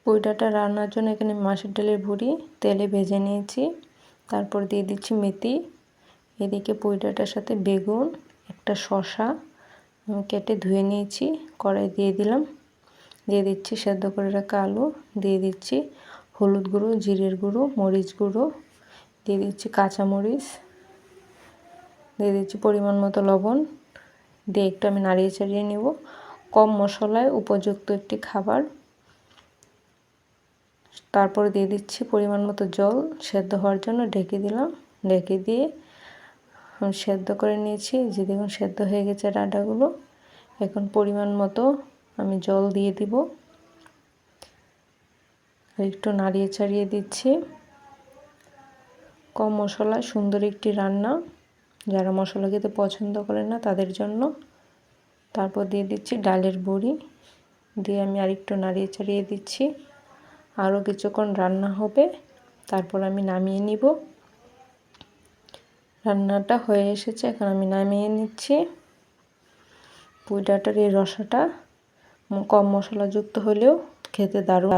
পুঁই ডাঁটা রান্নার জন্য এখানে মাছের ডালের বড়ি তেলে ভেজে নিয়েছি। তারপর দিয়ে দিচ্ছি মেথি। এদিকে পুঁই ডাঁটার সাথে বেগুন, একটা শসা কেটে ধুয়ে নিয়েছি, কড়াই দিয়ে দিলাম। দিয়ে দিচ্ছি সেদ্ধ করে রাখা আলু, দিয়ে দিচ্ছি হলুদ গুঁড়ো, জিরের গুঁড়ো, মরিচ গুঁড়ো, দিয়ে দিচ্ছি কাঁচামরিচ, দিয়ে দিচ্ছি পরিমাণ মতো লবণ, দিয়ে একটু আমি নাড়িয়ে চাড়িয়ে নেব। কম মশলায় উপযুক্ত একটি খাবার। তারপরে দিয়ে দিচ্ছি পরিমাণ মতো জল, সেদ্ধ হওয়ার জন্য ঢেকে দিলাম। ঢেকে দিয়ে সেদ্ধ করে নিয়েছি। যে দেখুন সেদ্ধ হয়ে গেছে ডাঁটাগুলো। এখন পরিমাণ মতো আমি জল দিয়ে দিব, আর একটু নাড়িয়ে চাড়িয়ে দিচ্ছি। কম মশলায় সুন্দর একটি রান্না, যারা মশলা খেতে পছন্দ করেন না তাদের জন্য। তারপর দিয়ে দিচ্ছি ডালের বড়ি, দিয়ে আমি আরেকটু নাড়িয়ে চাড়িয়ে দিচ্ছি। আরও কিছুক্ষণ রান্না হবে, তারপর আমি নামিয়ে নিব। রান্নাটা হয়ে এসেছে, এখন আমি নামিয়ে নিচ্ছি। পুঁই ডাঁটার এই রসাটা কম মশলাযুক্ত হলেও খেতে দারুণ।